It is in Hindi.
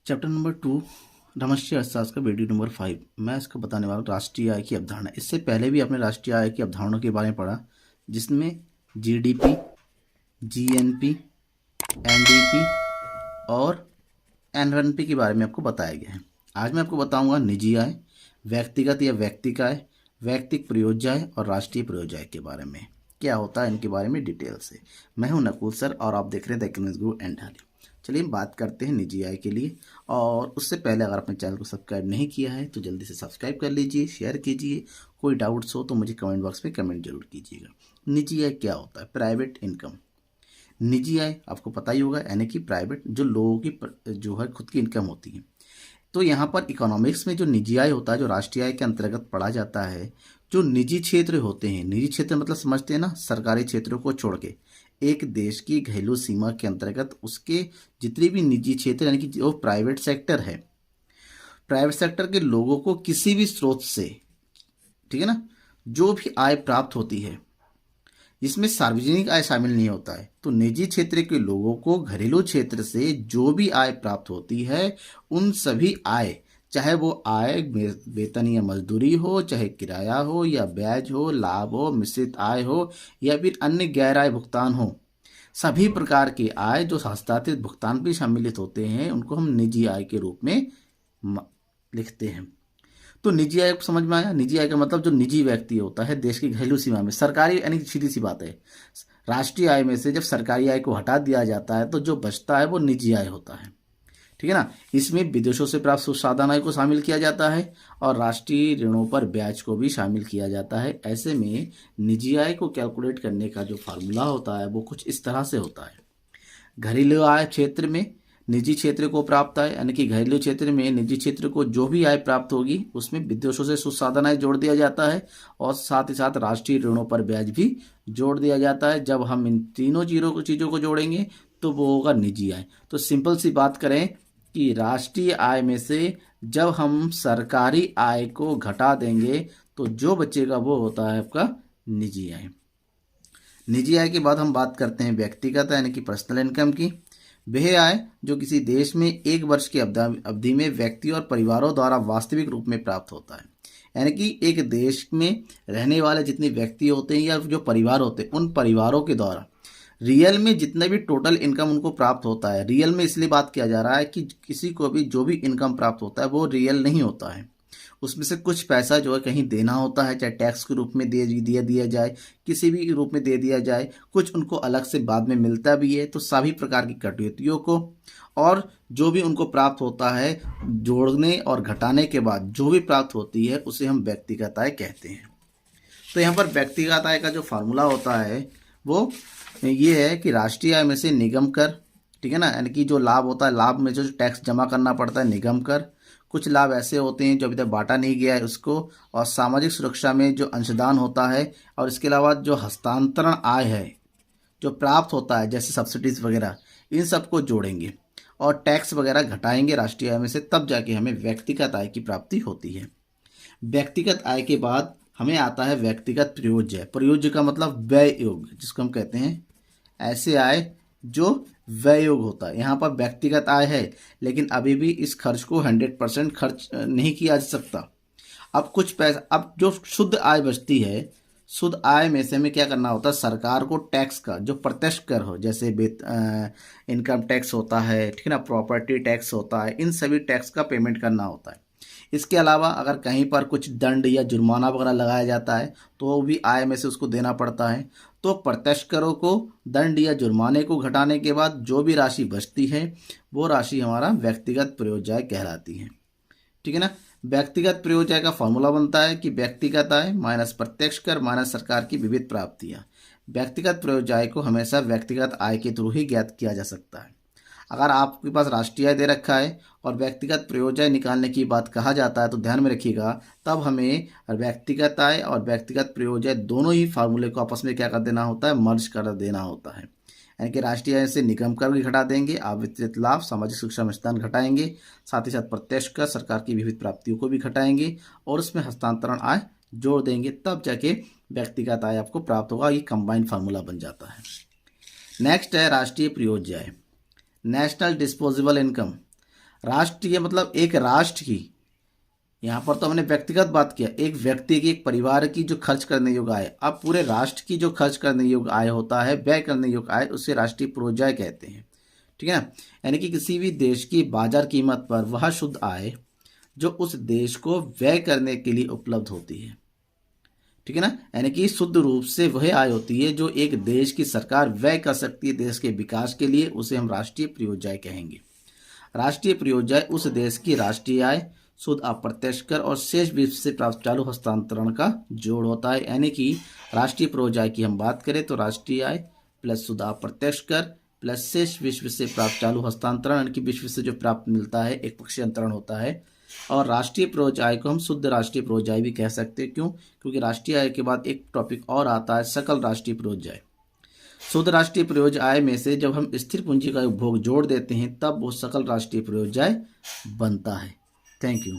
चैप्टर नंबर 2 राष्ट्रीय अर्थशास्त्र का वीडियो नंबर 5। मैं इसको बताने वाला हूँ राष्ट्रीय आय की अवधारणा। इससे पहले भी आपने राष्ट्रीय आय की अवधारणा के बारे में पढ़ा, जिसमें जीडीपी, जीएनपी, एनडीपी और एनएनपी के बारे में आपको बताया गया है। आज मैं आपको बताऊंगा निजी आय, व्यक्तिगत या व्यक्तिक आय, व्यक्तिक प्रयोज्य आय और राष्ट्रीय प्रयोज्य आय के बारे में। क्या होता है इनके बारे में डिटेल से। मैं हूं नकुल सर और आप देख रहे हैं द इकोनॉमिक्स गुरु एंड ढाली। चलिए हम बात करते हैं निजी आय के लिए। और उससे पहले अगर आपने चैनल को सब्सक्राइब नहीं किया है तो जल्दी से सब्सक्राइब कर लीजिए, शेयर कीजिए। कोई डाउट्स हो तो मुझे कमेंट बॉक्स में कमेंट जरूर कीजिएगा। निजी आय क्या होता है? Private income. निजी आय आपको पता ही होगा, यानी कि प्राइवेट, जो लोगों की जो है खुद की इनकम होती है। तो यहाँ पर इकोनॉमिक्स में जो निजी आय होता है, जो राष्ट्रीय आय के अंतर्गत पढ़ा जाता है, जो निजी क्षेत्र होते हैं, निजी क्षेत्र मतलब समझते हैं ना, सरकारी क्षेत्रों को छोड़ के एक देश की घरेलू सीमा के अंतर्गत उसके जितने भी निजी क्षेत्र, यानी कि जो प्राइवेट सेक्टर है, प्राइवेट सेक्टर के लोगों को किसी भी स्रोत से, ठीक है ना, जो भी आय प्राप्त होती है, जिसमें सार्वजनिक आय शामिल नहीं होता है, तो निजी क्षेत्र के लोगों को घरेलू क्षेत्र से जो भी आय प्राप्त होती है, उन सभी आय, चाहे वो आय वेतन या मजदूरी हो, चाहे किराया हो या ब्याज हो, लाभ हो, मिश्रित आय हो या फिर अन्य गैर आय भुगतान हो, सभी प्रकार की आय जो हस्तांतरित भुगतान भी सम्मिलित होते हैं, उनको हम निजी आय के रूप में लिखते हैं। तो निजी आय को समझ में आया। निजी आय का मतलब जो निजी व्यक्ति होता है देश की घरेलू सीमा में, सरकारी यानी सीधी सी बात है, राष्ट्रीय आय में से जब सरकारी आय को हटा दिया जाता है तो जो बचता है वो निजी आय होता है, ठीक है ना। इसमें विदेशों से प्राप्त संसाधन आय को शामिल किया जाता है और राष्ट्रीय ऋणों पर ब्याज को भी शामिल किया जाता है। ऐसे में निजी आय को कैलकुलेट करने का जो फार्मूला होता है वो कुछ इस तरह से होता है। घरेलू आय क्षेत्र में निजी क्षेत्र को प्राप्त आय, यानी कि घरेलू क्षेत्र में निजी क्षेत्र को जो भी आय प्राप्त होगी उसमें विदेशों से संसाधन आय जोड़ दिया जाता है और साथ ही साथ राष्ट्रीय ऋणों पर ब्याज भी जोड़ दिया जाता है। जब हम इन तीनों चीज़ों को जोड़ेंगे तो वो होगा निजी आय। तो सिंपल सी बात करें कि राष्ट्रीय आय में से जब हम सरकारी आय को घटा देंगे तो जो बचेगा वो होता है आपका निजी आय। निजी आय के बाद हम बात करते हैं व्यक्तिगत, यानी कि पर्सनल इनकम की। वह आय जो किसी देश में एक वर्ष की अवधि में व्यक्ति और परिवारों द्वारा वास्तविक रूप में प्राप्त होता है, यानी कि एक देश में रहने वाले जितने व्यक्ति होते हैं या जो परिवार होते हैं, उन परिवारों के द्वारा रियल में जितना भी टोटल इनकम उनको प्राप्त होता है। रियल में इसलिए बात किया जा रहा है कि किसी को भी जो भी इनकम प्राप्त होता है वो रियल नहीं होता है, उसमें से कुछ पैसा जो है कहीं देना होता है, चाहे टैक्स के रूप में दिया जाए, किसी भी रूप में दे दिया जाए, कुछ उनको अलग से बाद में मिलता भी है। तो सभी प्रकार की कटौतियों को और जो भी उनको प्राप्त होता है जोड़ने और घटाने के बाद जो भी प्राप्त होती है उसे हम व्यक्तिगत आय कहते हैं। तो यहाँ पर व्यक्तिगत आय का जो फार्मूला होता है वो ये है कि राष्ट्रीय आय में से निगम कर, ठीक है ना, यानी कि जो लाभ होता है, लाभ में जो टैक्स जमा करना पड़ता है निगम कर, कुछ लाभ ऐसे होते हैं जो अभी तक बांटा नहीं गया है उसको, और सामाजिक सुरक्षा में जो अंशदान होता है, और इसके अलावा जो हस्तांतरण आय है जो प्राप्त होता है जैसे सब्सिडीज वगैरह, इन सबको जोड़ेंगे और टैक्स वगैरह घटाएंगे राष्ट्रीय आय में से, तब जाके हमें व्यक्तिगत आय की प्राप्ति होती है। व्यक्तिगत आय के बाद हमें आता है व्यक्तिगत प्रयोज्य। प्रयोज्य का मतलब व्यय योग, जिसको हम कहते हैं ऐसे आय जो व्यय योग होता है। यहाँ पर व्यक्तिगत आय है लेकिन अभी भी इस खर्च को 100% खर्च नहीं किया जा सकता। अब कुछ पैसा, अब जो शुद्ध आय बचती है, शुद्ध आय में से हमें क्या करना होता है, सरकार को टैक्स का जो प्रत्यक्ष कर हो, जैसे इनकम टैक्स होता है, ठीक है ना, प्रॉपर्टी टैक्स होता है, इन सभी टैक्स का पेमेंट करना होता है। इसके अलावा अगर कहीं पर कुछ दंड या जुर्माना वगैरह लगाया जाता है तो वो भी आय में से उसको देना पड़ता है। तो प्रत्यक्ष करों को, दंड या जुर्माने को घटाने के बाद जो भी राशि बचती है वो राशि हमारा व्यक्तिगत प्रयोज्य आय कहलाती है, ठीक है ना। व्यक्तिगत प्रयोज्य आय का फॉर्मूला बनता है कि व्यक्तिगत आय माइनस प्रत्यक्ष कर माइनस सरकार की विविध प्राप्तियां। व्यक्तिगत प्रयोज्य आय को हमेशा व्यक्तिगत आय के थ्रू ही ज्ञात किया जा सकता है। अगर आपके पास राष्ट्रीय आय दे रखा है और व्यक्तिगत प्रयोज्य आय निकालने की बात कहा जाता है तो ध्यान में रखिएगा, तब हमें व्यक्तिगत आय और व्यक्तिगत प्रयोज्य आय दोनों ही फार्मूले को आपस में क्या कर देना होता है, मर्ज कर देना होता है। यानी कि राष्ट्रीय आय से निगम कर भी घटा देंगे, आविष्कृत लाभ, सामाजिक सुरक्षा में हस्तांतरण घटाएंगे, साथ ही साथ प्रत्यक्ष कर, सरकार की विविध प्राप्तियों को भी घटाएंगे और उसमें हस्तांतरण आय जोड़ देंगे, तब जाके व्यक्तिगत आय आपको प्राप्त होगा। ये कंबाइंड फार्मूला बन जाता है। नेक्स्ट है राष्ट्रीय प्रयोज्य आय, नेशनल डिस्पोजेबल इनकम। राष्ट्रीय मतलब एक राष्ट्र की, यहाँ पर तो हमने व्यक्तिगत बात किया, एक व्यक्ति की, एक परिवार की जो खर्च करने योग्य आय। अब पूरे राष्ट्र की जो खर्च करने योग्य आय होता है, व्यय करने योग्य आय, उसे राष्ट्रीय पूर्वोदय कहते हैं। ठीक है ना, यानी कि किसी भी देश की बाजार कीमत पर वह शुद्ध आय जो उस देश को व्यय करने के लिए उपलब्ध होती है। ठीक है ना, यानी कि शुद्ध रूप से वह आय होती है जो एक देश की सरकार व्यय कर सकती है देश के विकास के लिए, उसे हम राष्ट्रीय प्रयोजय कहेंगे। राष्ट्रीय प्रयोजय उस देश की राष्ट्रीय आय, शुद्ध अप्रत्यक्ष कर और शेष विश्व से प्राप्त चालू हस्तांतरण का जोड़ होता है। यानी कि राष्ट्रीय प्रयोजय की हम बात करें तो राष्ट्रीय आय प्लस शुद्ध अप्रत्यक्ष कर प्लस शेष विश्व से प्राप्त चालू हस्तांतरण, यानी कि विश्व से जो प्राप्त मिलता है, एक पक्षीय अंतरण होता है। और राष्ट्रीय प्रयोज्य आय को हम शुद्ध राष्ट्रीय प्रयोज्य आय भी कह सकते हैं। क्यों? क्योंकि राष्ट्रीय आय के बाद एक टॉपिक और आता है सकल राष्ट्रीय प्रयोज्य आय। शुद्ध राष्ट्रीय प्रयोज्य आय में से जब हम स्थिर पूंजी का उपभोग जोड़ देते हैं तब वो सकल राष्ट्रीय प्रयोज्य आय बनता है। Thank you.